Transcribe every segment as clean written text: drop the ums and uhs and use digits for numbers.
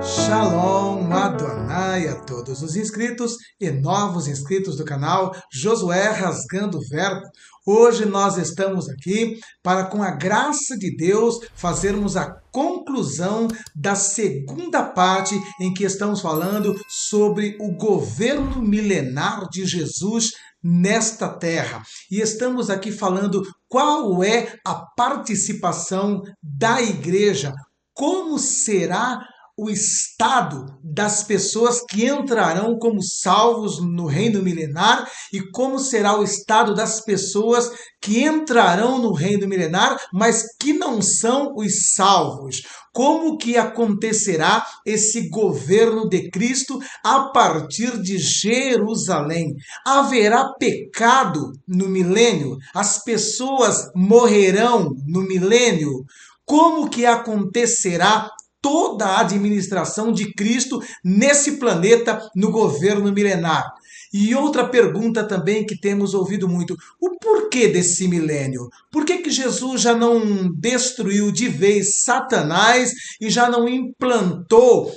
Shalom Adonai a todos os inscritos e novos inscritos do canal Josué Rasgando o Verbo. Hoje nós estamos aqui para, com a graça de Deus, fazermos a conclusão da segunda parte em que estamos falando sobre o governo milenar de Jesus nesta terra. E estamos aqui falando qual é a participação da igreja, como será o estado das pessoas que entrarão como salvos no reino milenar e como será o estado das pessoas que entrarão no reino milenar, mas que não são os salvos. Como que acontecerá esse governo de Cristo a partir de Jerusalém? Haverá pecado no milênio? As pessoas morrerão no milênio? Como que acontecerá toda a administração de Cristo nesse planeta, no governo milenar? E outra pergunta também que temos ouvido muito: o porquê desse milênio? Por que Jesus já não destruiu de vez Satanás e já não implantou,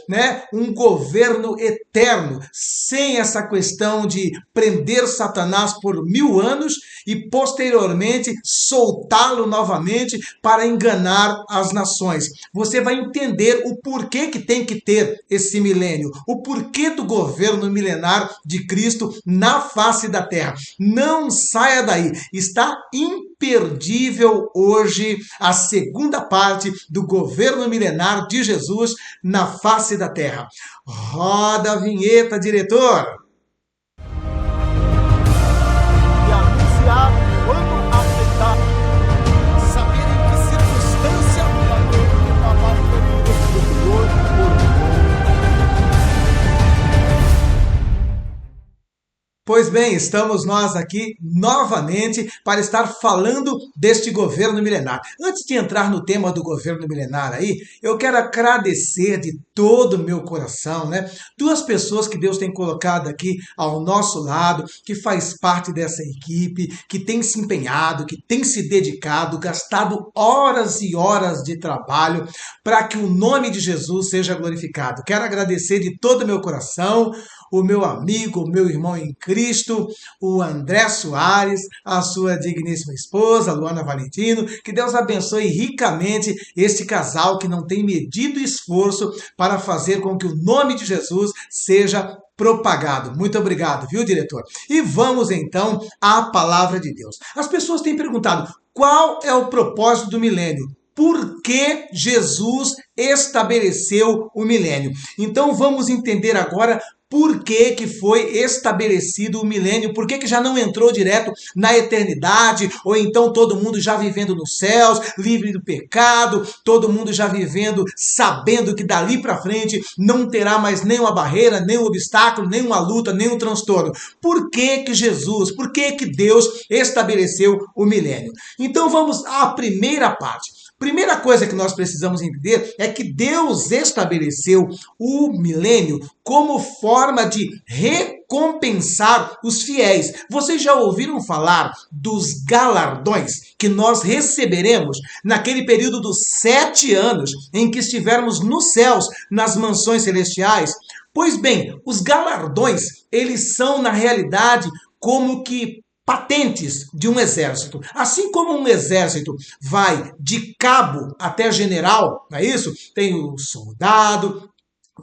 um governo eterno, sem essa questão de prender Satanás por 1000 anos e posteriormente soltá-lo novamente para enganar as nações? Você vai entender o porquê que tem que ter esse milênio, o porquê do governo milenar de Cristo na face da terra. Não saia daí, está imperdível hoje a segunda parte do governo milenar de Jesus na face da terra. Roda a vinheta, diretor! E anunciar quando aceitar, saber em que circunstância vai ter que falar do Senhor por Pois bem, estamos nós aqui novamente para estar falando deste governo milenar. Antes de entrar no tema do governo milenar aí, eu quero agradecer de todo o meu coração, duas pessoas que Deus tem colocado aqui ao nosso lado, que faz parte dessa equipe, que tem se empenhado, que tem se dedicado, gastado horas e horas de trabalho para que o nome de Jesus seja glorificado. Quero agradecer de todo o meu coração o meu amigo, o meu irmão em Cristo, o André Soares, a sua digníssima esposa, Luana Valentino. Que Deus abençoe ricamente este casal que não tem medido esforço para fazer com que o nome de Jesus seja propagado. Muito obrigado, viu, diretor? E vamos então à palavra de Deus. As pessoas têm perguntado: qual é o propósito do milênio? Por que Jesus estabeleceu o milênio? Então vamos entender agora por que foi estabelecido o milênio, por que já não entrou direto na eternidade, ou então todo mundo já vivendo nos céus, livre do pecado, todo mundo já vivendo sabendo que dali para frente não terá mais nenhuma barreira, nenhum obstáculo, nenhuma luta, nenhum transtorno. Por que Jesus, por que Deus estabeleceu o milênio? Então vamos à primeira parte. Primeira coisa que nós precisamos entender é que Deus estabeleceu o milênio como forma de recompensar os fiéis. Vocês já ouviram falar dos galardões que nós receberemos naquele período dos 7 anos em que estivermos nos céus, nas mansões celestiais? Pois bem, os galardões, eles são, na realidade, como que patentes de um exército. Assim como um exército vai de cabo até general, não é isso? Tem o soldado,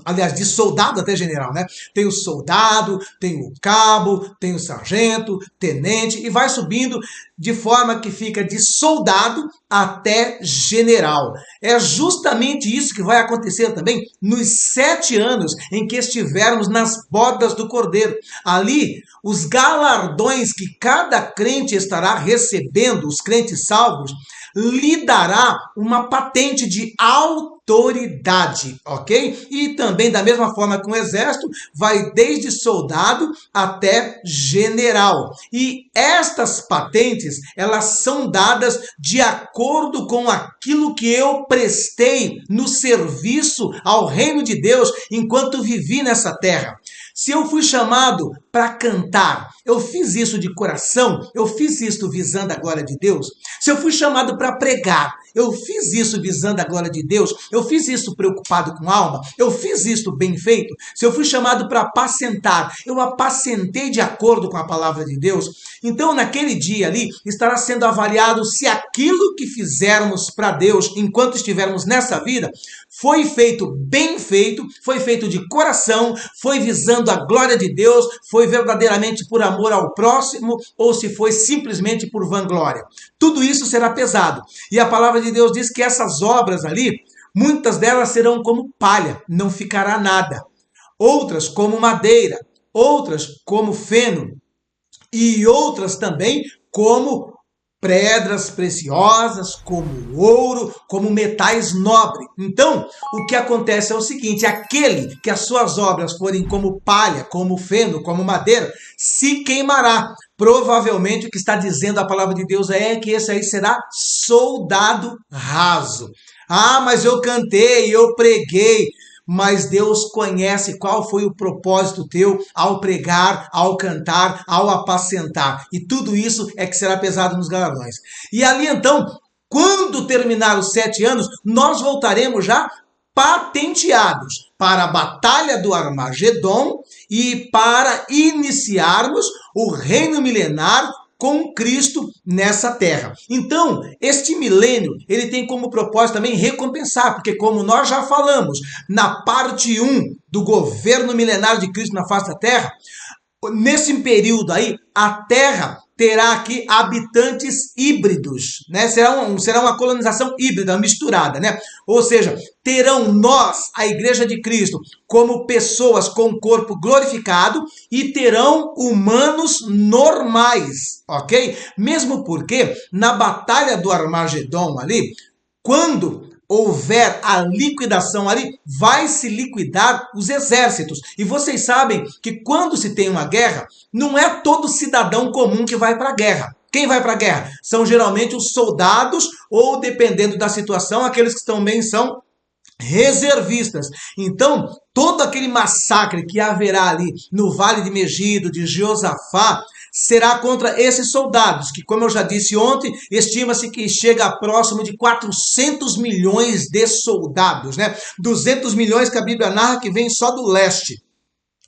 aliás, de soldado até general, Tem o soldado, tem o cabo, tem o sargento, tenente, e vai subindo de forma que fica de soldado até general. É justamente isso que vai acontecer também nos 7 anos em que estivermos nas bodas do Cordeiro. Ali, os galardões que cada crente estará recebendo, os crentes salvos, lhe dará uma patente de autoridade, ok? E também, da mesma forma que um exército, vai desde soldado até general. E estas patentes, elas são dadas de acordo com aquilo que eu prestei no serviço ao reino de Deus enquanto vivi nessa terra. Se eu fui chamado para cantar, eu fiz isso de coração, eu fiz isso visando a glória de Deus. Se eu fui chamado para pregar, eu fiz isso visando a glória de Deus, eu fiz isso preocupado com a alma, eu fiz isso bem feito. Se eu fui chamado para apacentar, eu apacentei de acordo com a palavra de Deus. Então, naquele dia ali, estará sendo avaliado se aquilo que fizermos para Deus enquanto estivermos nessa vida foi feito bem feito, foi feito de coração, foi visando a glória de Deus, foi verdadeiramente por amor ao próximo ou se foi simplesmente por vanglória. Tudo isso será pesado. E a palavra de Deus diz que essas obras ali, muitas delas serão como palha, não ficará nada. Outras como madeira, outras como feno e outras também como pedras preciosas, como ouro, como metais nobres. Então, o que acontece é o seguinte, aquele que as suas obras forem como palha, como feno, como madeira, se queimará. Provavelmente o que está dizendo a palavra de Deus é que esse aí será soldado raso. Ah, mas eu cantei, eu preguei. Mas Deus conhece qual foi o propósito teu ao pregar, ao cantar, ao apacentar. E tudo isso é que será pesado nos galardões. E ali então, quando terminar os 7 anos, nós voltaremos já patenteados para a batalha do Armagedon e para iniciarmos o reino milenar com Cristo nessa terra. Então, este milênio, ele tem como propósito também recompensar, porque como nós já falamos na parte 1 do governo milenar de Cristo na face da terra, nesse período aí, a terra terá aqui habitantes híbridos, né? Será uma colonização híbrida, misturada, né? Ou seja, terão nós, a Igreja de Cristo, como pessoas com corpo glorificado e terão humanos normais, ok? Mesmo porque na batalha do Armagedon ali, quando houver a liquidação ali, vai se liquidar os exércitos. E vocês sabem que quando se tem uma guerra, não é todo cidadão comum que vai para a guerra. Quem vai para a guerra? São geralmente os soldados ou, dependendo da situação, aqueles que também são reservistas. Então, todo aquele massacre que haverá ali no Vale de Megido, de Josafá, será contra esses soldados, que, como eu já disse ontem, estima-se que chega próximo de 400 milhões de soldados, né? 200 milhões que a Bíblia narra que vem só do leste,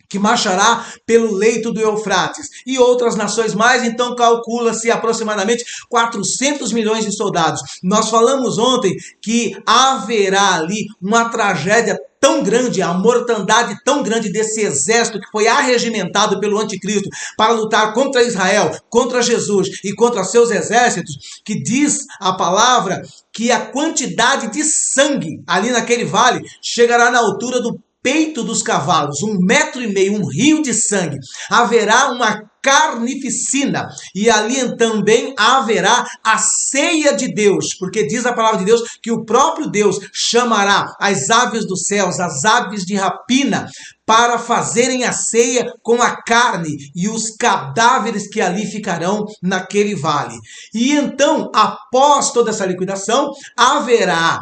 que marchará pelo leito do Eufrates, e outras nações mais, então calcula-se aproximadamente 400 milhões de soldados. Nós falamos ontem que haverá ali uma tragédia tão grande, a mortandade tão grande desse exército que foi arregimentado pelo anticristo para lutar contra Israel, contra Jesus e contra seus exércitos, que diz a palavra que a quantidade de sangue ali naquele vale chegará na altura do peito dos cavalos, 1,5 metro, um rio de sangue. Haverá uma carnificina, e ali também haverá a ceia de Deus, porque diz a palavra de Deus que o próprio Deus chamará as aves dos céus, as aves de rapina, para fazerem a ceia com a carne e os cadáveres que ali ficarão naquele vale. E então, após toda essa liquidação, haverá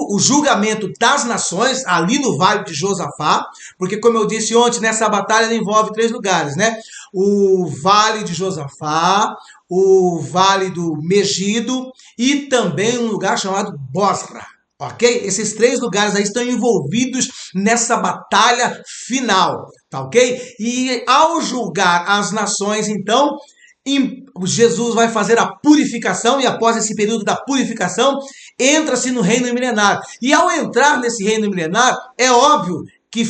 o julgamento das nações ali no Vale de Josafá, porque, como eu disse ontem, nessa batalha envolve 3 lugares, né? O Vale de Josafá, o Vale do Megido e também um lugar chamado Bosra. Ok? Esses 3 lugares aí estão envolvidos nessa batalha final, tá ok? E ao julgar as nações, então, Jesus vai fazer a purificação, e após esse período da purificação, entra-se no reino milenar. E ao entrar nesse reino milenar, é óbvio que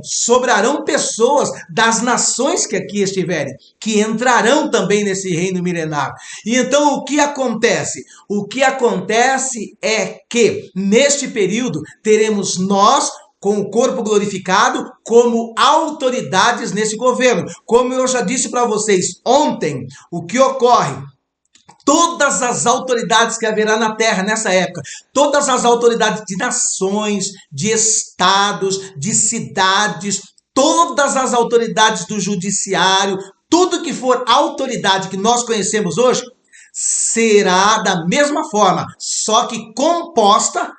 sobrarão pessoas das nações que aqui estiverem, que entrarão também nesse reino milenar. E então o que acontece? O que acontece é que, neste período, teremos nós, com o corpo glorificado, como autoridades nesse governo. Como eu já disse para vocês ontem, o que ocorre? Todas as autoridades que haverá na terra nessa época, todas as autoridades de nações, de estados, de cidades, todas as autoridades do judiciário, tudo que for autoridade que nós conhecemos hoje, será da mesma forma, só que composta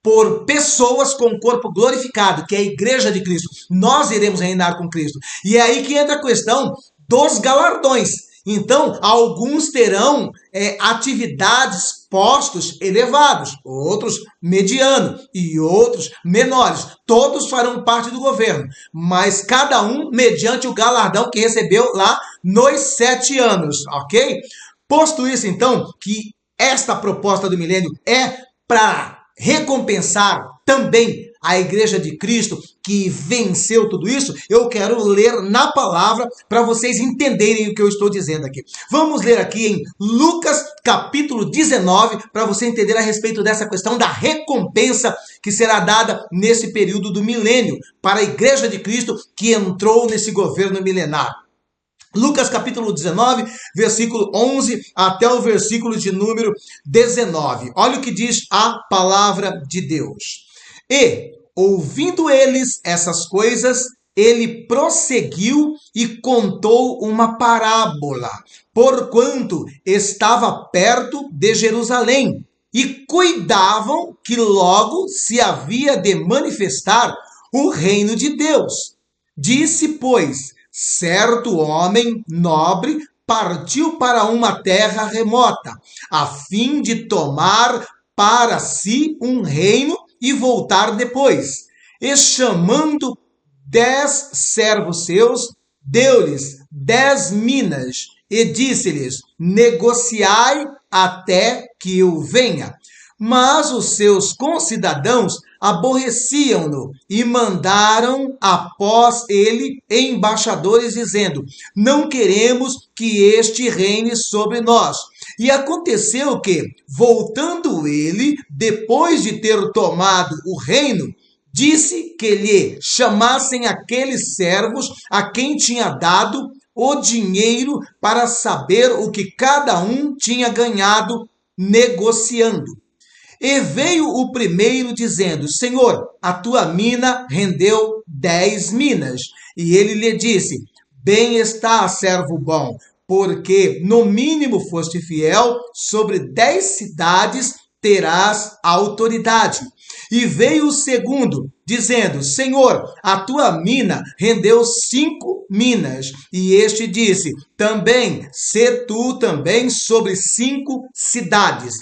por pessoas com corpo glorificado, que é a igreja de Cristo. Nós iremos reinar com Cristo. E é aí que entra a questão dos galardões. Então, alguns terão atividades, postos elevados, outros medianos e outros menores. Todos farão parte do governo, mas cada um mediante o galardão que recebeu lá nos 7 anos, ok? Posto isso, então, que esta proposta do milênio é para recompensar também a igreja de Cristo que venceu tudo isso, eu quero ler na palavra para vocês entenderem o que eu estou dizendo aqui. Vamos ler aqui em Lucas capítulo 19 para você entender a respeito dessa questão da recompensa que será dada nesse período do milênio para a igreja de Cristo que entrou nesse governo milenar. Lucas capítulo 19, versículo 11 até o versículo de número 19. Olha o que diz a palavra de Deus. E, ouvindo eles essas coisas, ele prosseguiu e contou uma parábola, porquanto estava perto de Jerusalém, e cuidavam que logo se havia de manifestar o reino de Deus. Disse, pois, certo homem nobre partiu para uma terra remota, a fim de tomar para si um reino e voltar depois. E chamando 10 servos seus, deu-lhes 10 minas e disse-lhes, negociai até que eu venha. Mas os seus concidadãos aborreciam-no e mandaram após ele embaixadores, dizendo, não queremos que este reine sobre nós. E aconteceu que, voltando ele, depois de ter tomado o reino, disse que lhe chamassem aqueles servos a quem tinha dado o dinheiro para saber o que cada um tinha ganhado negociando. E veio o primeiro dizendo, Senhor, a tua mina rendeu 10 minas. E ele lhe disse, bem está, servo bom, porque no mínimo foste fiel, sobre 10 cidades terás autoridade. E veio o segundo, dizendo, Senhor, a tua mina rendeu 5 minas. E este disse, também, sê tu também sobre 5 cidades.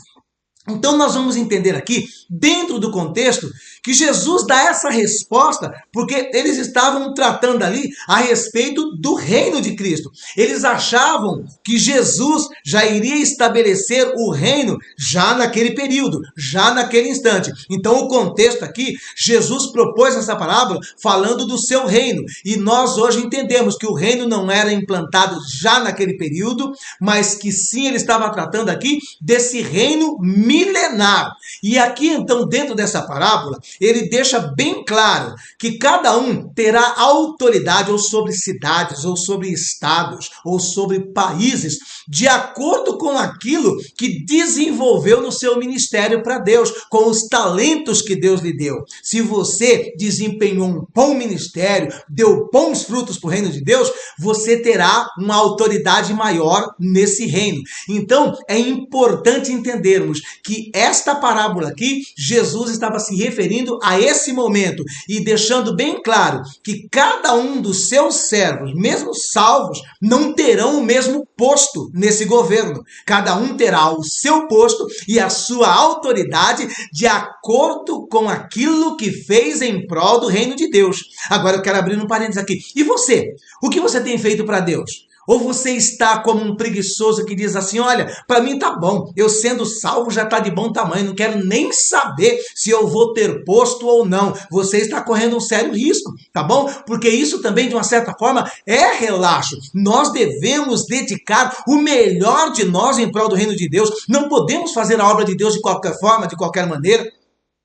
Então nós vamos entender aqui, dentro do contexto, que Jesus dá essa resposta porque eles estavam tratando ali a respeito do reino de Cristo. Eles achavam que Jesus já iria estabelecer o reino já naquele período, já naquele instante. Então o contexto aqui, Jesus propôs essa parábola falando do seu reino. E nós hoje entendemos que o reino não era implantado já naquele período, mas que sim ele estava tratando aqui desse reino milenar. E aqui então dentro dessa parábola, ele deixa bem claro que cada um terá autoridade ou sobre cidades, ou sobre estados, ou sobre países, de acordo com aquilo que desenvolveu no seu ministério para Deus, com os talentos que Deus lhe deu. Se você desempenhou um bom ministério, deu bons frutos para o reino de Deus, você terá uma autoridade maior nesse reino. Então, é importante entendermos que esta parábola aqui, Jesus estava se referindo a esse momento e deixando bem claro que cada um dos seus servos, mesmo salvos, não terão o mesmo posto nesse governo. Cada um terá o seu posto e a sua autoridade de acordo com aquilo que fez em prol do reino de Deus. Agora eu quero abrir um parênteses aqui. E você? O que você tem feito para Deus? Ou você está como um preguiçoso que diz assim, olha, para mim tá bom, eu sendo salvo já está de bom tamanho, não quero nem saber se eu vou ter posto ou não. Você está correndo um sério risco, tá bom? Porque isso também, de uma certa forma, é relaxo. Nós devemos dedicar o melhor de nós em prol do reino de Deus. Não podemos fazer a obra de Deus de qualquer forma, de qualquer maneira.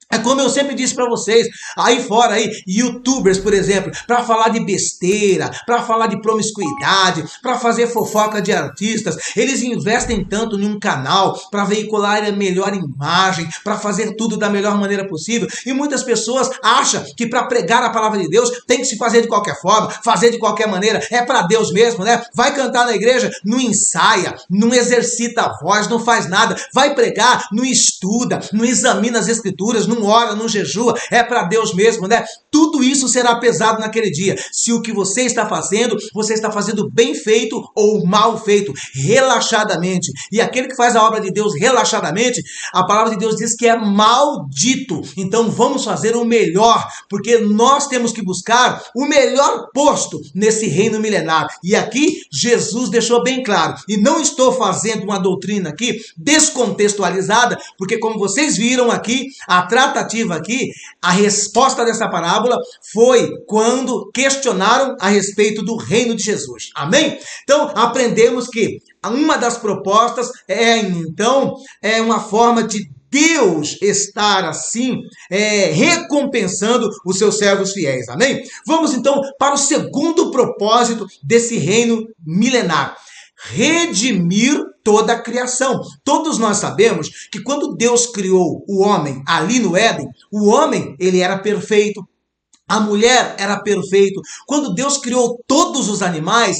É como eu sempre disse para vocês, aí fora aí, youtubers, por exemplo, para falar de besteira, para falar de promiscuidade, para fazer fofoca de artistas, eles investem tanto em um canal para veicular a melhor imagem, para fazer tudo da melhor maneira possível, e muitas pessoas acham que para pregar a palavra de Deus tem que se fazer de qualquer forma, fazer de qualquer maneira, é para Deus mesmo, né? Vai cantar na igreja, não ensaia, não exercita a voz, não faz nada, vai pregar, não estuda, não examina as escrituras, não não ora, não jejua, é para Deus mesmo, né? Tudo isso será pesado naquele dia. Se o que você está fazendo bem feito ou mal feito, relaxadamente. E aquele que faz a obra de Deus relaxadamente, a palavra de Deus diz que é maldito. Então vamos fazer o melhor, porque nós temos que buscar o melhor posto nesse reino milenar. E aqui Jesus deixou bem claro, e não estou fazendo uma doutrina aqui descontextualizada, porque como vocês viram aqui, a tratativa aqui, a resposta dessa parábola foi quando questionaram a respeito do reino de Jesus. Amém? Então, aprendemos que uma das propostas é uma forma de Deus estar assim, recompensando os seus servos fiéis. Amém? Vamos então para o segundo propósito desse reino milenar. Redimir toda a criação. Todos nós sabemos que quando Deus criou o homem ali no Éden, o homem, ele era perfeito. A mulher era perfeita. Quando Deus criou todos os animais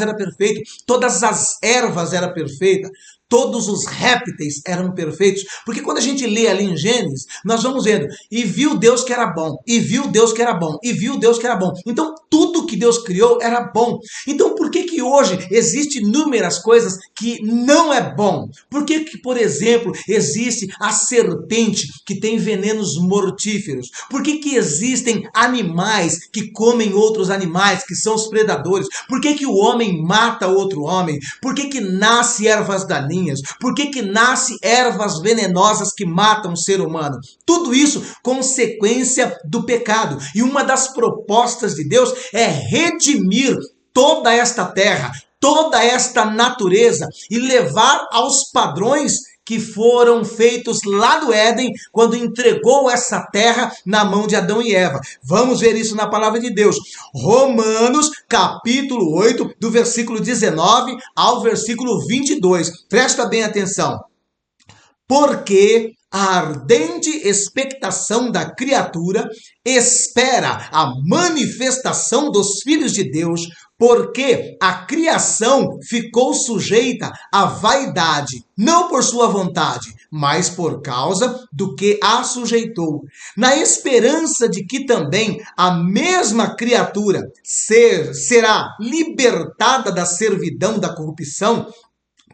eram perfeitos. Todas as ervas eram perfeitas. Todos os répteis eram perfeitos. Porque quando a gente lê ali em Gênesis, nós vamos vendo, e viu Deus que era bom, e viu Deus que era bom, e viu Deus que era bom. Então, tudo que Deus criou era bom. Então, por que hoje existem inúmeras coisas que não é bom? Por que, por exemplo, existe a serpente que tem venenos mortíferos? Por que existem animais que comem outros animais, que são os predadores? Por que o homem mata outro homem? Por que nasce ervas daninhas? Por que nasce ervas venenosas que matam o ser humano? Tudo isso consequência do pecado. E uma das propostas de Deus é redimir toda esta terra, toda esta natureza e levar aos padrões que foram feitos lá do Éden, quando entregou essa terra na mão de Adão e Eva. Vamos ver isso na palavra de Deus. Romanos, capítulo 8, do versículo 19 ao versículo 22. Presta bem atenção. Porque a ardente expectação da criatura espera a manifestação dos filhos de Deus, porque a criação ficou sujeita à vaidade, não por sua vontade, mas por causa do que a sujeitou, na esperança de que também a mesma criatura será libertada da servidão da corrupção,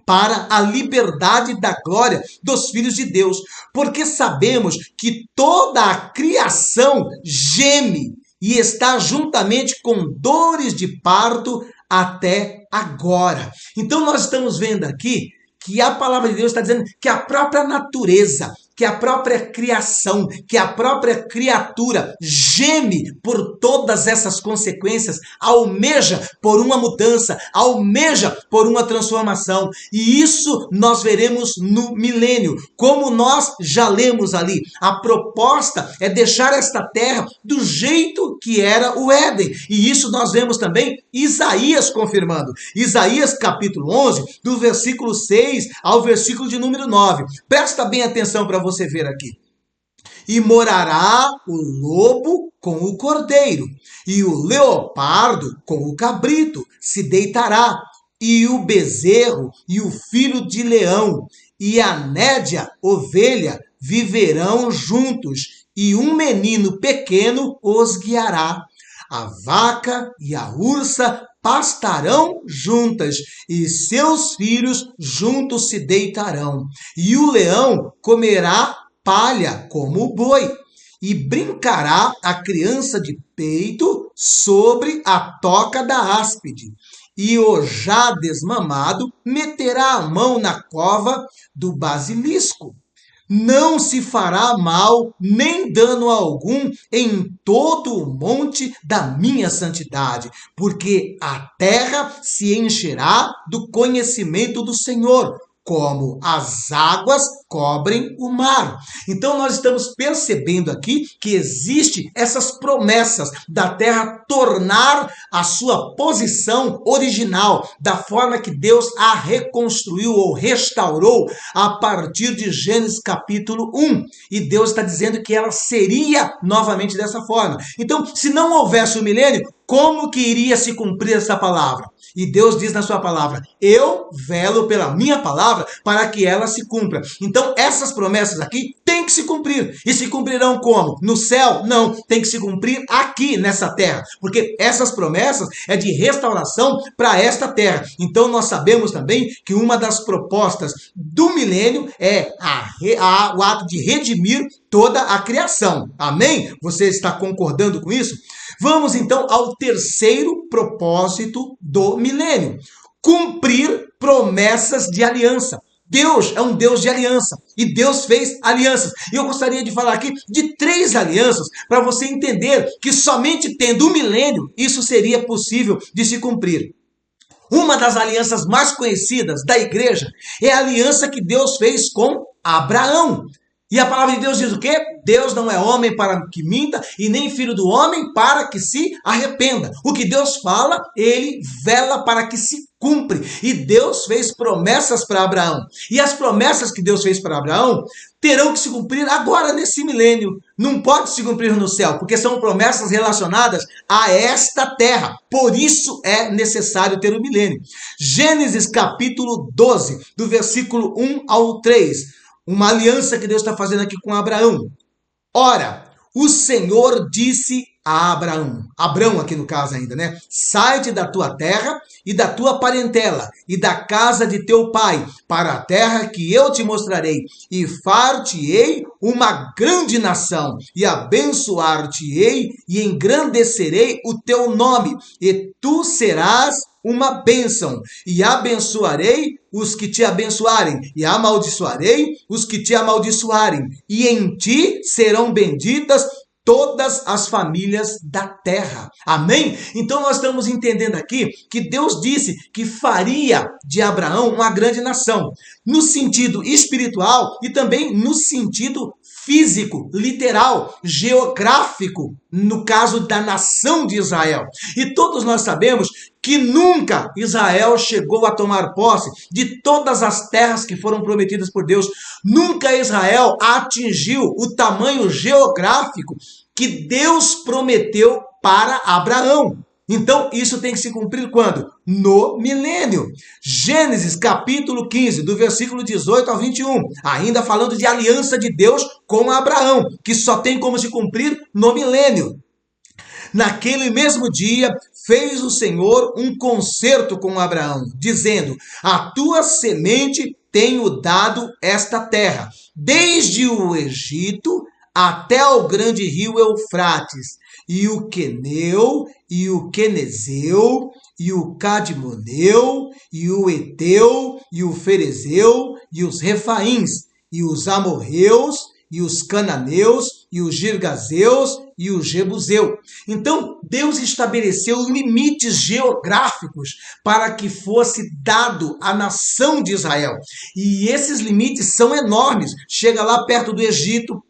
para a liberdade da glória dos filhos de Deus. Porque sabemos que toda a criação geme e está juntamente com dores de parto até agora. Então nós estamos vendo aqui que a palavra de Deus está dizendo que a própria natureza, que a própria criação, que a própria criatura geme por todas essas consequências, almeja por uma mudança, almeja por uma transformação. E isso nós veremos no milênio, como nós já lemos ali. A proposta é deixar esta terra do jeito que era o Éden. E isso nós vemos também Isaías confirmando. Isaías capítulo 11, do versículo 6 ao versículo de número 9. Presta bem atenção para você ver aqui. E morará o lobo com o cordeiro, e o leopardo com o cabrito se deitará, e o bezerro e o filho de leão, e a nédia ovelha viverão juntos, e um menino pequeno os guiará. A vaca e a ursa pastarão juntas, e seus filhos juntos se deitarão. E o leão comerá palha como o boi, e brincará a criança de peito sobre a toca da áspide. E o já desmamado meterá a mão na cova do basilisco. Não se fará mal nem dano algum em todo o monte da minha santidade, porque a terra se encherá do conhecimento do Senhor, como as águas cobrem o mar. Então nós estamos percebendo aqui que existe essas promessas da terra tornar a sua posição original, da forma que Deus a reconstruiu ou restaurou a partir de Gênesis capítulo 1. E Deus está dizendo que ela seria novamente dessa forma. Então, se não houvesse o milênio, como que iria se cumprir essa palavra? E Deus diz na sua palavra, eu velo pela minha palavra para que ela se cumpra. Então essas promessas aqui têm que que se cumprir. E se cumprirão como? No céu? Não, tem que se cumprir aqui nessa terra, porque essas promessas é de restauração para esta terra. Então nós sabemos também que uma das propostas do milênio é o ato de redimir toda a criação. Amém? Você está concordando com isso? Vamos então ao terceiro propósito do milênio: cumprir promessas de aliança. Deus é um Deus de aliança e Deus fez alianças. E eu gostaria de falar aqui de 3 alianças para você entender que somente tendo o milênio isso seria possível de se cumprir. Uma das alianças mais conhecidas da igreja é a aliança que Deus fez com Abraão. E a palavra de Deus diz o quê? Deus não é homem para que minta e nem filho do homem para que se arrependa. O que Deus fala, ele vela para que se cumpre. E Deus fez promessas para Abraão. E as promessas que Deus fez para Abraão terão que se cumprir agora nesse milênio. Não pode se cumprir no céu, porque são promessas relacionadas a esta terra. Por isso é necessário ter o milênio. Gênesis capítulo 12, do versículo 1 ao 3. Uma aliança que Deus está fazendo aqui com Abraão. Ora, o Senhor disse a Abraão, Abrão aqui no caso ainda, né? Sai-te da tua terra e da tua parentela e da casa de teu pai, para a terra que eu te mostrarei, e far-te-ei uma grande nação, e abençoar-te-ei e engrandecerei o teu nome, e tu serás uma bênção, e abençoarei os que te abençoarem, e amaldiçoarei os que te amaldiçoarem, e em ti serão benditas todas as famílias da terra. Amém? Então nós estamos entendendo aqui que Deus disse que faria de Abraão uma grande nação, no sentido espiritual e também no sentido físico, literal, geográfico, no caso da nação de Israel. E todos nós sabemos que nunca Israel chegou a tomar posse de todas as terras que foram prometidas por Deus. Nunca Israel atingiu o tamanho geográfico que Deus prometeu para Abraão. Então, isso tem que se cumprir quando? No milênio. Gênesis capítulo 15, do versículo 18 ao 21. Ainda falando de aliança de Deus com Abraão, que só tem como se cumprir no milênio. Naquele mesmo dia, fez o Senhor um concerto com Abraão, dizendo: a tua semente tenho dado esta terra, desde o Egito até o grande rio Eufrates, e o Queneu, e o Quenezeu, e o Cadmoneu, e o Eteu, e o Ferezeu, e os Refaíns, e os Amorreus, e os Cananeus, e os Girgazeus, e o Jebuseu. Então, Deus estabeleceu limites geográficos para que fosse dado à nação de Israel. E esses limites são enormes. Chega lá perto do Egito,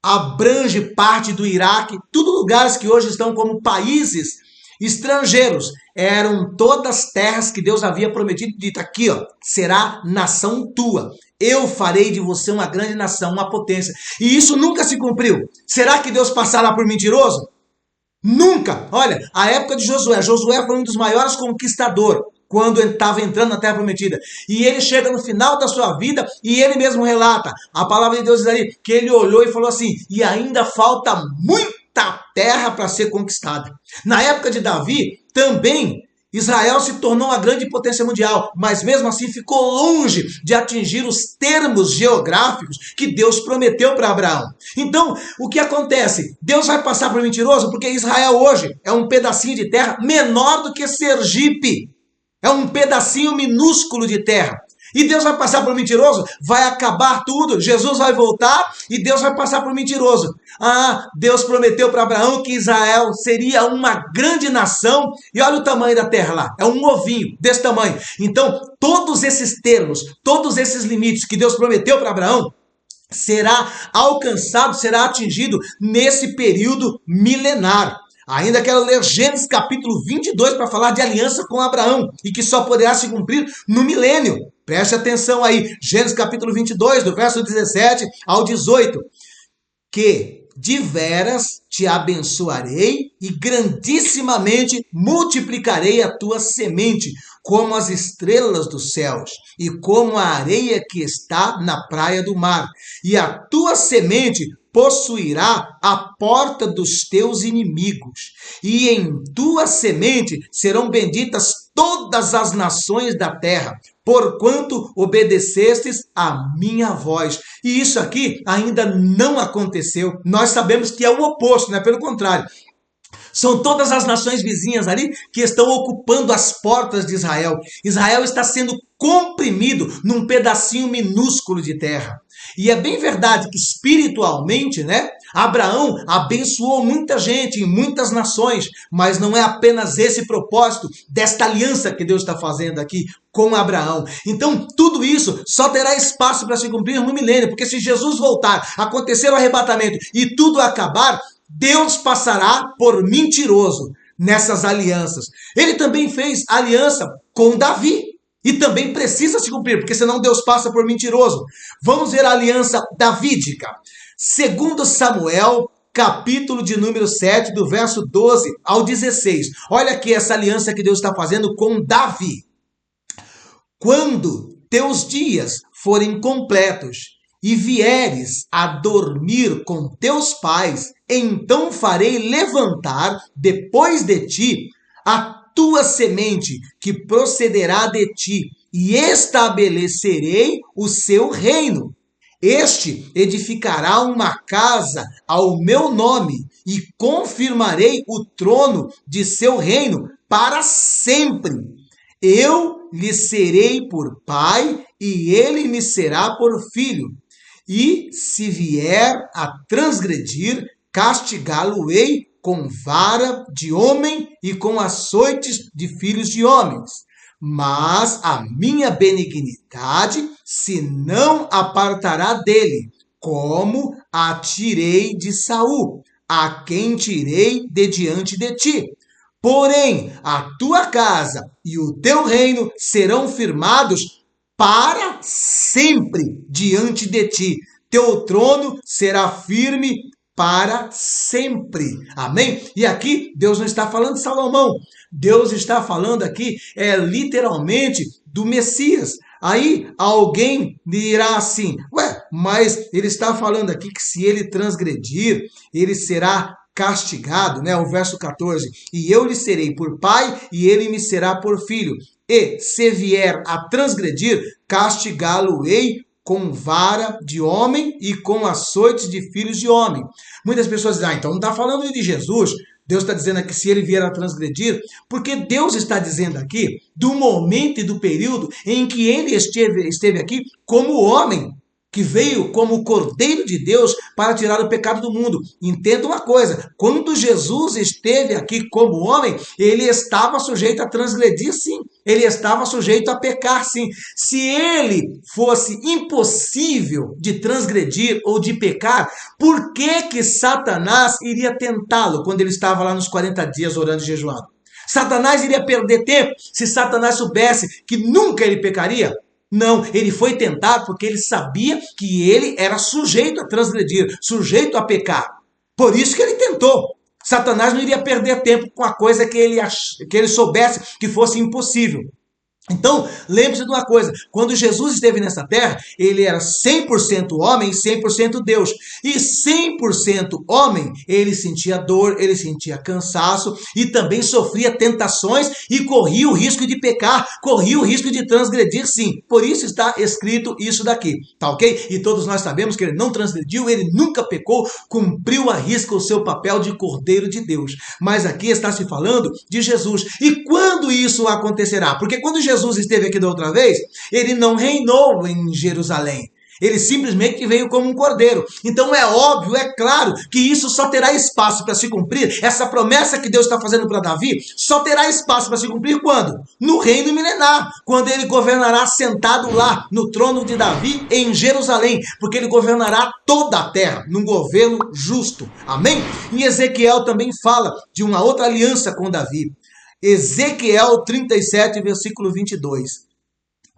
abrange parte do Iraque, tudo lugares que hoje estão como países estrangeiros. Eram todas terras que Deus havia prometido e dito: aqui, ó, será nação tua. Eu farei de você uma grande nação, uma potência. E isso nunca se cumpriu. Será que Deus passará por mentiroso? Nunca. Olha, a época de Josué. Josué foi um dos maiores conquistadores quando estava entrando na terra prometida. E ele chega no final da sua vida e ele mesmo relata. A palavra de Deus diz ali que ele olhou e falou assim: e ainda falta muita terra para ser conquistada. Na época de Davi, também Israel se tornou uma grande potência mundial, mas mesmo assim ficou longe de atingir os termos geográficos que Deus prometeu para Abraão. Então, o que acontece? Deus vai passar por mentiroso porque Israel hoje é um pedacinho de terra menor do que Sergipe. É um pedacinho minúsculo de terra. E Deus vai passar por mentiroso? Vai acabar tudo. Jesus vai voltar e Deus vai passar por mentiroso. Deus prometeu para Abraão que Israel seria uma grande nação. E olha o tamanho da terra lá. É um ovinho desse tamanho. Então, todos esses termos, todos esses limites que Deus prometeu para Abraão, será alcançado, será atingido nesse período milenar. Ainda quero ler Gênesis capítulo 22 para falar de aliança com Abraão e que só poderá se cumprir no milênio. Preste atenção aí, Gênesis capítulo 22, do verso 17 ao 18. Que de veras te abençoarei e grandissimamente multiplicarei a tua semente, como as estrelas dos céus e como a areia que está na praia do mar. E a tua semente possuirá a porta dos teus inimigos, e em tua semente serão benditas todas as nações da terra, porquanto obedecestes a minha voz. E isso aqui ainda não aconteceu. Nós sabemos que é o oposto, não é? Pelo contrário. São todas as nações vizinhas ali que estão ocupando as portas de Israel. Israel está sendo comprimido num pedacinho minúsculo de terra. E é bem verdade que espiritualmente, né, Abraão abençoou muita gente em muitas nações, mas não é apenas esse propósito desta aliança que Deus está fazendo aqui com Abraão. Então, tudo isso só terá espaço para se cumprir no milênio, porque se Jesus voltar, acontecer o arrebatamento e tudo acabar, Deus passará por mentiroso nessas alianças. Ele também fez aliança com Davi. E também precisa se cumprir, porque senão Deus passa por mentiroso. Vamos ver a aliança davídica. Segundo Samuel, capítulo de número 7, do verso 12 ao 16. Olha aqui essa aliança que Deus está fazendo com Davi. Quando teus dias forem completos e vieres a dormir com teus pais, então farei levantar depois de ti a tua semente, que procederá de ti, e estabelecerei o seu reino. Este edificará uma casa ao meu nome, e confirmarei o trono de seu reino para sempre. Eu lhe serei por pai, e ele me será por filho. E se vier a transgredir, castigá-lo-ei com vara de homem e com açoites de filhos de homens. Mas a minha benignidade se não apartará dele, como a tirei de Saul, a quem tirei de diante de ti. Porém, a tua casa e o teu reino serão firmados para sempre diante de ti. Teu trono será firme para sempre. Amém? E aqui Deus não está falando de Salomão. Deus está falando aqui, literalmente, do Messias. Aí alguém dirá assim, mas ele está falando aqui que se ele transgredir, ele será castigado, né? O verso 14. E eu lhe serei por pai, e ele me será por filho. E se vier a transgredir, castigá-lo-ei com vara de homem e com açoites de filhos de homem. Muitas pessoas dizem, então não está falando de Jesus. Deus está dizendo aqui se ele vier a transgredir, porque Deus está dizendo aqui do momento e do período em que ele esteve aqui como homem, que veio como Cordeiro de Deus para tirar o pecado do mundo. Entenda uma coisa, quando Jesus esteve aqui como homem, ele estava sujeito a transgredir, sim. Ele estava sujeito a pecar, sim. Se ele fosse impossível de transgredir ou de pecar, por que Satanás iria tentá-lo quando ele estava lá nos 40 dias orando e jejuando? Satanás iria perder tempo se Satanás soubesse que nunca ele pecaria? Não, ele foi tentado porque ele sabia que ele era sujeito a transgredir, sujeito a pecar. Por isso que ele tentou. Satanás não iria perder tempo com a coisa que ele soubesse que fosse impossível. Então, lembre-se de uma coisa, quando Jesus esteve nessa terra, ele era 100% homem e 100% Deus. E 100% homem, ele sentia dor, ele sentia cansaço e também sofria tentações e corria o risco de pecar, corria o risco de transgredir, sim. Por isso está escrito isso daqui, tá ok? E todos nós sabemos que ele não transgrediu, ele nunca pecou, cumpriu à risca o seu papel de Cordeiro de Deus. Mas aqui está se falando de Jesus. E quando isso acontecerá? Porque quando Jesus esteve aqui da outra vez, ele não reinou em Jerusalém. Ele simplesmente veio como um cordeiro. Então é óbvio, é claro, que isso só terá espaço para se cumprir. Essa promessa que Deus está fazendo para Davi só terá espaço para se cumprir quando? No reino milenar. Quando ele governará sentado lá no trono de Davi em Jerusalém. Porque ele governará toda a terra num governo justo. Amém? E Ezequiel também fala de uma outra aliança com Davi. Ezequiel 37, versículo 22,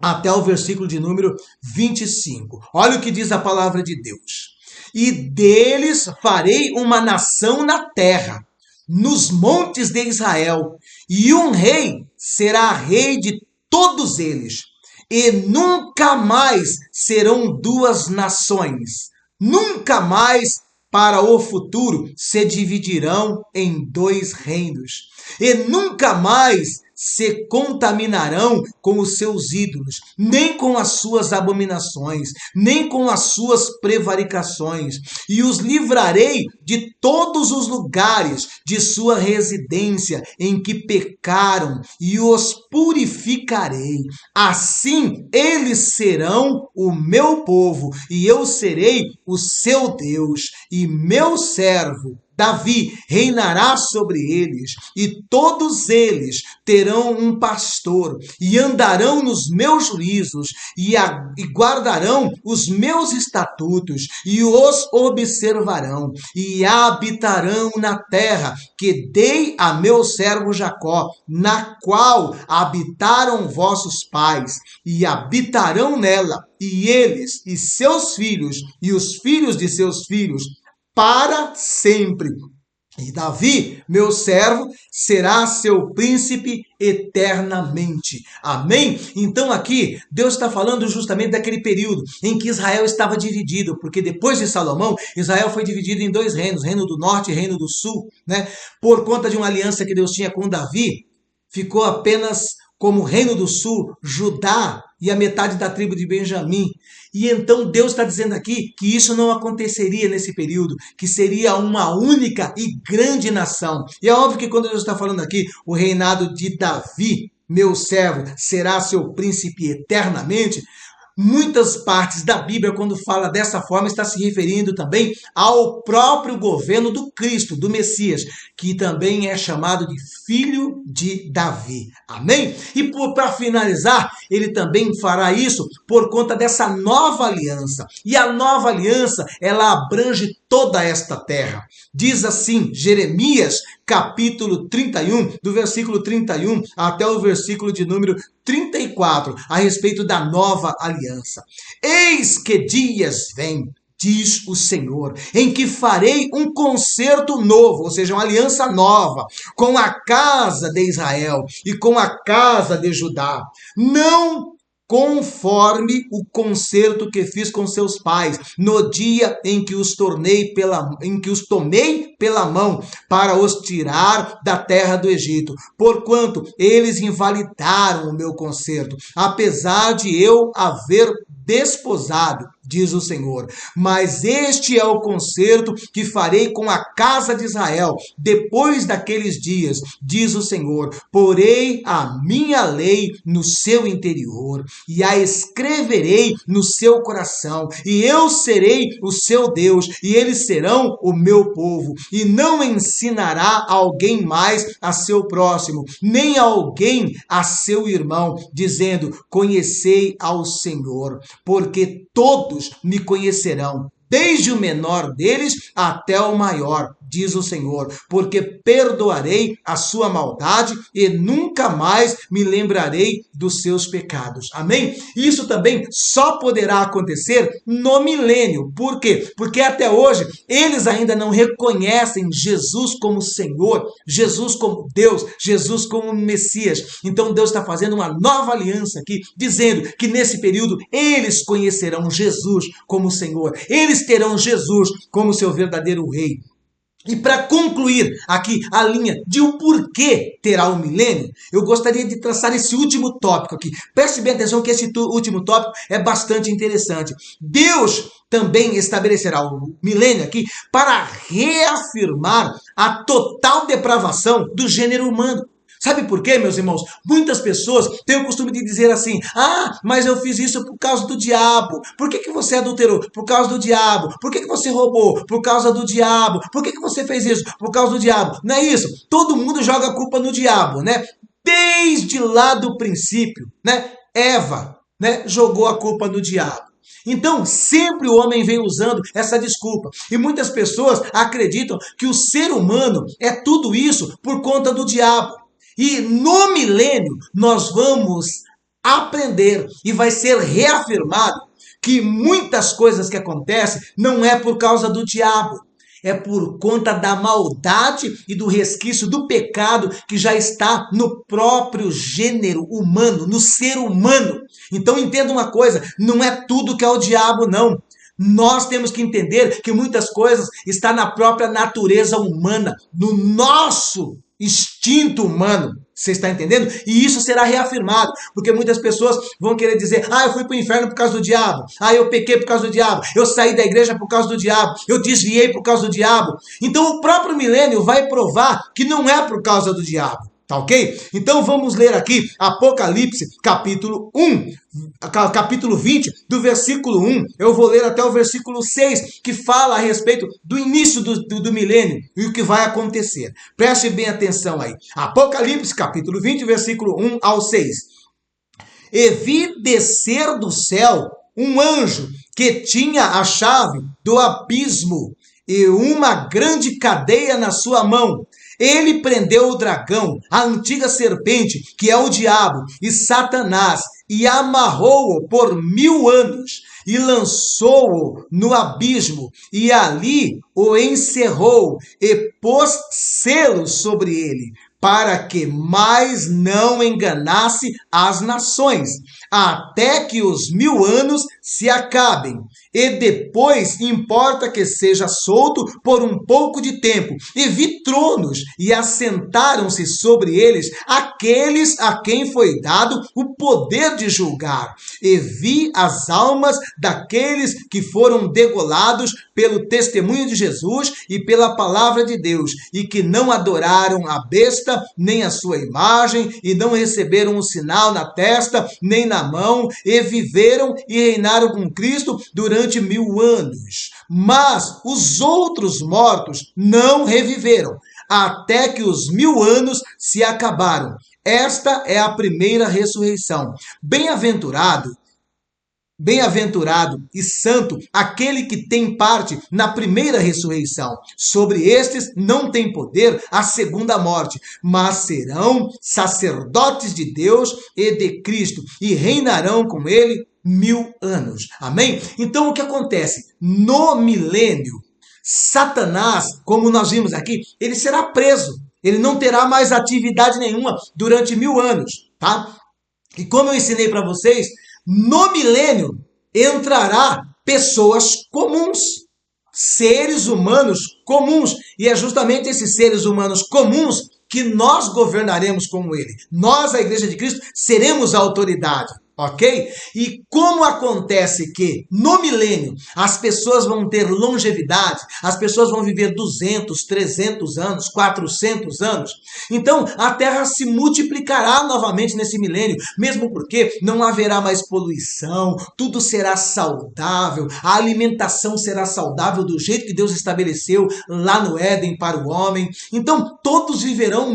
até o versículo de número 25. Olha o que diz a palavra de Deus. e deles farei uma nação na terra, nos montes de Israel, e um rei será rei de todos eles, e nunca mais serão duas nações, nunca mais para o futuro se dividirão em dois reinos, e nunca mais se contaminarão com os seus ídolos, nem com as suas abominações, nem com as suas prevaricações, e os livrarei de todos os lugares de sua residência em que pecaram, e os purificarei. Assim eles serão o meu povo, e eu serei o seu Deus, e meu servo Davi reinará sobre eles, e todos eles terão um pastor, e andarão nos meus juízos, e guardarão os meus estatutos, e os observarão, e habitarão na terra que dei a meu servo Jacó, na qual habitaram vossos pais, e habitarão nela, e eles, e seus filhos, e os filhos de seus filhos, para sempre. E Davi, meu servo, será seu príncipe eternamente. Amém? Então aqui, Deus está falando justamente daquele período em que Israel estava dividido, porque depois de Salomão, Israel foi dividido em dois reinos, reino do norte e reino do sul, né? Por conta de uma aliança que Deus tinha com Davi, ficou apenas como reino do sul, Judá e a metade da tribo de Benjamim. E então Deus está dizendo aqui que isso não aconteceria nesse período, que seria uma única e grande nação. E é óbvio que quando Deus está falando aqui, o reinado de Davi, meu servo, será seu príncipe eternamente, muitas partes da Bíblia, quando fala dessa forma, está se referindo também ao próprio governo do Cristo, do Messias, que também é chamado de filho de Davi. Amém? E para finalizar, ele também fará isso por conta dessa nova aliança. E a nova aliança, ela abrange toda esta terra. Diz assim, Jeremias, capítulo 31, do versículo 31 até o versículo de número 34, a respeito da nova aliança. Eis que dias vêm, diz o Senhor, em que farei um concerto novo, ou seja, uma aliança nova, com a casa de Israel e com a casa de Judá. Não conforme o concerto que fiz com seus pais, no dia em que os tomei pela mão para os tirar da terra do Egito, porquanto eles invalidaram o meu concerto, apesar de eu haver desposado, diz o Senhor. Mas este é o concerto que farei com a casa de Israel depois daqueles dias, diz o Senhor. Porei a minha lei no seu interior e a escreverei no seu coração, e eu serei o seu Deus, e eles serão o meu povo. E não ensinará alguém mais a seu próximo, nem alguém a seu irmão, dizendo: conhecei ao Senhor, porque todos me conhecerão, desde o menor deles até o maior, diz o Senhor, porque perdoarei a sua maldade e nunca mais me lembrarei dos seus pecados. Amém? Isso também só poderá acontecer no milênio. Por quê? Porque até hoje eles ainda não reconhecem Jesus como Senhor, Jesus como Deus, Jesus como Messias. Então Deus está fazendo uma nova aliança aqui, dizendo que nesse período eles conhecerão Jesus como Senhor, eles terão Jesus como seu verdadeiro rei. E para concluir aqui a linha de o porquê terá o milênio, eu gostaria de traçar esse último tópico aqui. Preste bem atenção que esse último tópico é bastante interessante. Deus também estabelecerá o milênio aqui para reafirmar a total depravação do gênero humano. Sabe por quê, meus irmãos? Muitas pessoas têm o costume de dizer assim: ah, mas eu fiz isso por causa do diabo. Por que você adulterou? Por causa do diabo. Por que você roubou? Por causa do diabo. Por que você fez isso? Por causa do diabo. Não é isso? Todo mundo joga a culpa no diabo, né? Desde lá do princípio, né? Eva, né, jogou a culpa no diabo. Então, sempre o homem vem usando essa desculpa. E muitas pessoas acreditam que o ser humano é tudo isso por conta do diabo. E no milênio nós vamos aprender e vai ser reafirmado que muitas coisas que acontecem não é por causa do diabo. É por conta da maldade e do resquício do pecado que já está no próprio gênero humano, no ser humano. Então entenda uma coisa, não é tudo que é o diabo, não. Nós temos que entender que muitas coisas estão na própria natureza humana, no nosso instinto humano. Você está entendendo? E isso será reafirmado, porque muitas pessoas vão querer dizer: eu fui para o inferno por causa do diabo, eu pequei por causa do diabo, eu saí da igreja por causa do diabo, eu desviei por causa do diabo. Então o próprio milênio vai provar que não é por causa do diabo. Tá ok? Então vamos ler aqui Apocalipse, capítulo 20, do versículo 1. Eu vou ler até o versículo 6, que fala a respeito do início do milênio e o que vai acontecer. Preste bem atenção aí. Apocalipse, capítulo 20, versículo 1 ao 6. E vi descer do céu um anjo que tinha a chave do abismo e uma grande cadeia na sua mão. Ele prendeu o dragão, a antiga serpente, que é o diabo, e Satanás, e amarrou-o por 1000 anos, e lançou-o no abismo, e ali o encerrou, e pôs selos sobre ele, para que mais não enganasse as nações, até que os 1000 anos se acabem. E depois importa que seja solto por um pouco de tempo. E vi tronos, e assentaram-se sobre eles aqueles a quem foi dado o poder de julgar. E vi as almas daqueles que foram degolados pelo testemunho de Jesus e pela palavra de Deus, e que não adoraram a besta, nem a sua imagem, e não receberam um sinal na testa, nem na mão, e viveram e reinaram com Cristo durante 1000 anos. Mas os outros mortos não reviveram, até que os 1000 anos se acabaram. Esta é a primeira ressurreição. Bem-aventurado e santo aquele que tem parte na primeira ressurreição. Sobre estes não tem poder a segunda morte, mas serão sacerdotes de Deus e de Cristo, e reinarão com ele 1000 anos. Amém? Então o que acontece? No milênio, Satanás, como nós vimos aqui, ele será preso. Ele não terá mais atividade nenhuma durante 1000 anos, tá? E como eu ensinei para vocês, no milênio entrará pessoas comuns, seres humanos comuns, e é justamente esses seres humanos comuns que nós governaremos como ele. Nós, a Igreja de Cristo, seremos a autoridade. Ok? E como acontece que no milênio as pessoas vão ter longevidade, as pessoas vão viver 200, 300 anos, 400 anos, então a terra se multiplicará novamente nesse milênio, mesmo porque não haverá mais poluição, tudo será saudável, a alimentação será saudável do jeito que Deus estabeleceu lá no Éden para o homem. Então todos viverão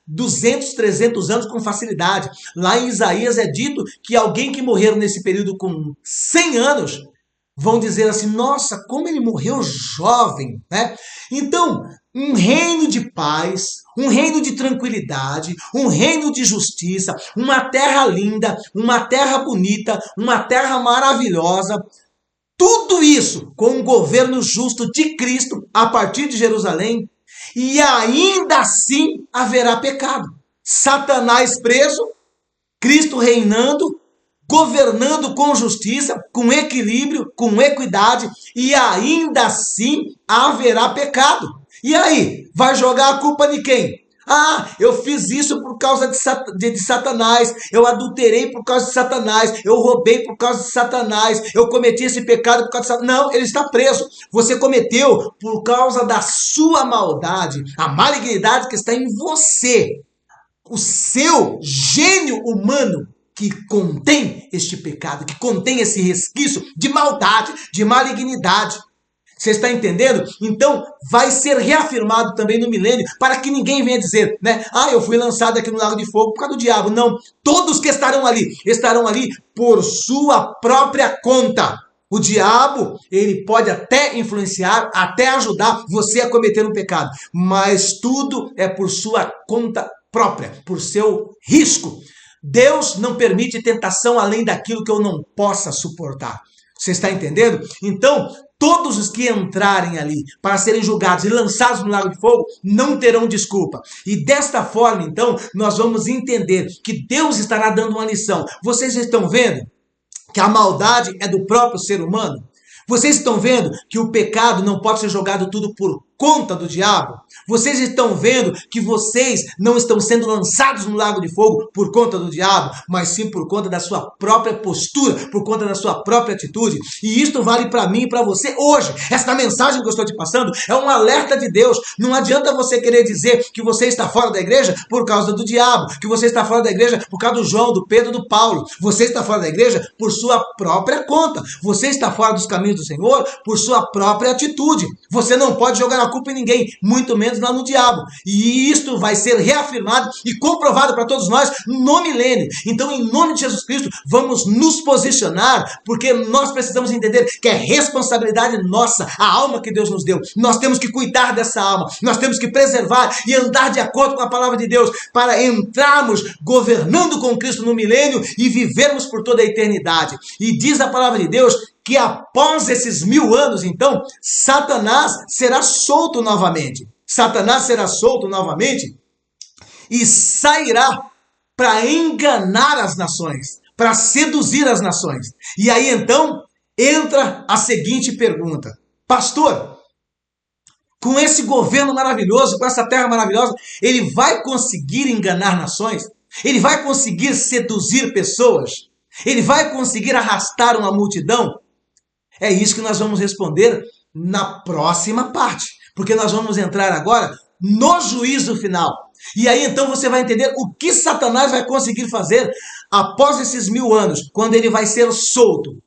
200, 300 anos com facilidade. Lá em Isaías é dito que alguém que morreu nesse período com 100 anos, vão dizer assim: nossa, como ele morreu jovem, né? Então, um reino de paz, um reino de tranquilidade, um reino de justiça, uma terra linda, uma terra bonita, uma terra maravilhosa. Tudo isso com um governo justo de Cristo a partir de Jerusalém. E ainda assim haverá pecado. Satanás preso, Cristo reinando, governando com justiça, com equilíbrio, com equidade, e ainda assim haverá pecado. E aí, vai jogar a culpa de quem? Eu fiz isso por causa de Satanás, eu adulterei por causa de Satanás, eu roubei por causa de Satanás, eu cometi esse pecado por causa de Satanás. Não, ele está preso. Você cometeu por causa da sua maldade, a malignidade que está em você. O seu gênio humano que contém este pecado, que contém esse resquício de maldade, de malignidade. Você está entendendo? Então, vai ser reafirmado também no milênio, para que ninguém venha dizer, né? Eu fui lançado aqui no lago de fogo por causa do diabo. Não, todos que estarão ali por sua própria conta. O diabo, ele pode até influenciar, até ajudar você a cometer um pecado, mas tudo é por sua conta própria, por seu risco. Deus não permite tentação além daquilo que eu não possa suportar. Você está entendendo? Então, todos os que entrarem ali para serem julgados e lançados no lago de fogo não terão desculpa. E desta forma, então, nós vamos entender que Deus estará dando uma lição. Vocês estão vendo que a maldade é do próprio ser humano? Vocês estão vendo que o pecado não pode ser jogado tudo por conta do diabo? Vocês estão vendo que vocês não estão sendo lançados no lago de fogo por conta do diabo, mas sim por conta da sua própria postura, por conta da sua própria atitude. E isto vale para mim e para você hoje. Esta mensagem que eu estou te passando é um alerta de Deus. Não adianta você querer dizer que você está fora da igreja por causa do diabo, que você está fora da igreja por causa do João, do Pedro, do Paulo. Você está fora da igreja por sua própria conta. Você está fora dos caminhos do Senhor por sua própria atitude. Você não pode jogar a culpa em ninguém, muito menos lá no diabo. E isto vai ser reafirmado e comprovado para todos nós no milênio. Então, em nome de Jesus Cristo, vamos nos posicionar, porque nós precisamos entender que é responsabilidade nossa, a alma que Deus nos deu. Nós temos que cuidar dessa alma, nós temos que preservar e andar de acordo com a palavra de Deus, para entrarmos governando com Cristo no milênio e vivermos por toda a eternidade. E diz a palavra de Deus que após esses 1000 anos, então, Satanás será solto novamente. Satanás será solto novamente e sairá para enganar as nações, para seduzir as nações. E aí, então, entra a seguinte pergunta. Pastor, com esse governo maravilhoso, com essa terra maravilhosa, ele vai conseguir enganar nações? Ele vai conseguir seduzir pessoas? Ele vai conseguir arrastar uma multidão? É isso que nós vamos responder na próxima parte, porque nós vamos entrar agora no juízo final. E aí então você vai entender o que Satanás vai conseguir fazer após esses 1000 anos, quando ele vai ser solto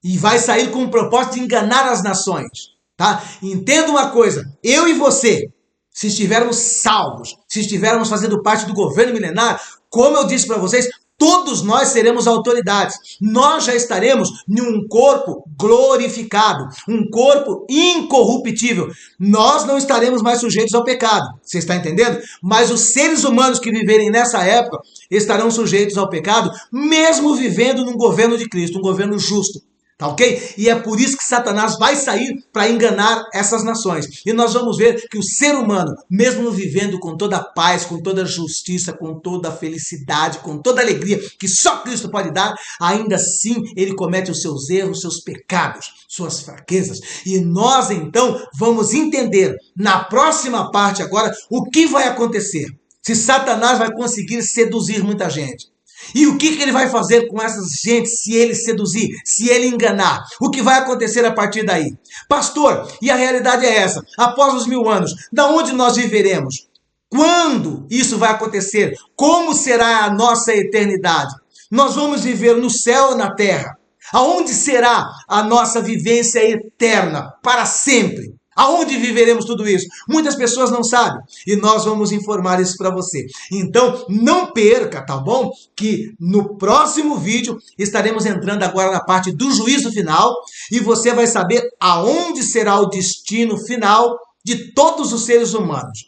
e vai sair com o propósito de enganar as nações. Tá? Entenda uma coisa, eu e você, se estivermos salvos, se estivermos fazendo parte do governo milenar, como eu disse para vocês, todos nós seremos autoridades. Nós já estaremos em um corpo glorificado, um corpo incorruptível. Nós não estaremos mais sujeitos ao pecado. Você está entendendo? Mas os seres humanos que viverem nessa época estarão sujeitos ao pecado, mesmo vivendo num governo de Cristo, um governo justo. Tá ok? E é por isso que Satanás vai sair para enganar essas nações. E nós vamos ver que o ser humano, mesmo vivendo com toda a paz, com toda a justiça, com toda a felicidade, com toda a alegria que só Cristo pode dar, ainda assim ele comete os seus erros, seus pecados, suas fraquezas. E nós então vamos entender na próxima parte agora o que vai acontecer. Se Satanás vai conseguir seduzir muita gente. E o que ele vai fazer com essas gentes se ele seduzir, se ele enganar? O que vai acontecer a partir daí? Pastor, e a realidade é essa. Após os 1000 anos, da onde nós viveremos? Quando isso vai acontecer? Como será a nossa eternidade? Nós vamos viver no céu ou na terra? Aonde será a nossa vivência eterna, para sempre? Aonde viveremos tudo isso? Muitas pessoas não sabem e nós vamos informar isso para você. Então, não perca, tá bom? Que no próximo vídeo estaremos entrando agora na parte do juízo final e você vai saber aonde será o destino final de todos os seres humanos.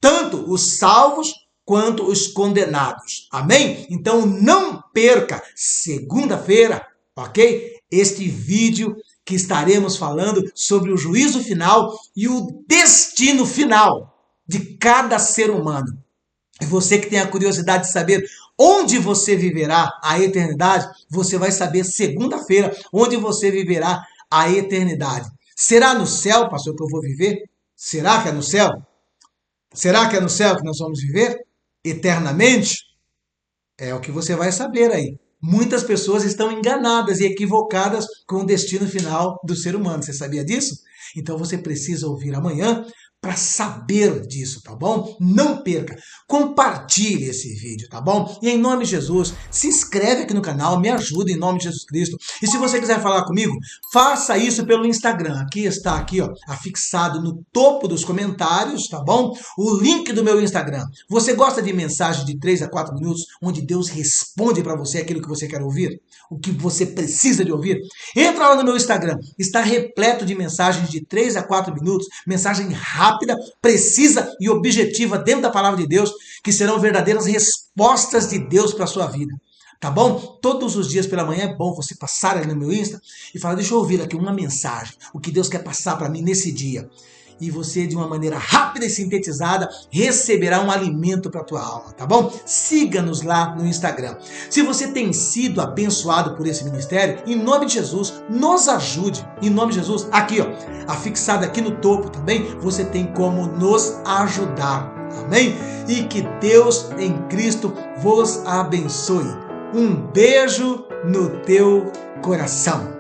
Tanto os salvos quanto os condenados. Amém? Então, não perca, segunda-feira, ok? Este vídeo que estaremos falando sobre o juízo final e o destino final de cada ser humano. E você que tem a curiosidade de saber onde você viverá a eternidade, você vai saber segunda-feira onde você viverá a eternidade. Será no céu, pastor, que eu vou viver? Será que é no céu? Será que é no céu que nós vamos viver eternamente? É o que você vai saber aí. Muitas pessoas estão enganadas e equivocadas com o destino final do ser humano. Você sabia disso? Então você precisa ouvir amanhã para saber disso, tá bom? Não perca, compartilhe esse vídeo, tá bom? E em nome de Jesus, se inscreve aqui no canal, me ajuda em nome de Jesus Cristo. E se você quiser falar comigo, faça isso pelo Instagram. Aqui está, aqui, ó, afixado no topo dos comentários, tá bom? O link do meu Instagram. Você gosta de mensagem de 3 a 4 minutos, onde Deus responde para você aquilo que você quer ouvir? O que você precisa de ouvir? Entra lá no meu Instagram, está repleto de mensagens de 3 a 4 minutos, mensagem rápida, rápida, precisa e objetiva dentro da palavra de Deus, que serão verdadeiras respostas de Deus para a sua vida. Tá bom? Todos os dias pela manhã é bom você passar ali no meu Insta e falar, deixa eu ouvir aqui uma mensagem, o que Deus quer passar para mim nesse dia. E você, de uma maneira rápida e sintetizada, receberá um alimento para a tua alma, tá bom? Siga-nos lá no Instagram. Se você tem sido abençoado por esse ministério, em nome de Jesus, nos ajude. Em nome de Jesus, aqui ó, afixado aqui no topo também, você tem como nos ajudar. Amém? E que Deus em Cristo vos abençoe. Um beijo no teu coração.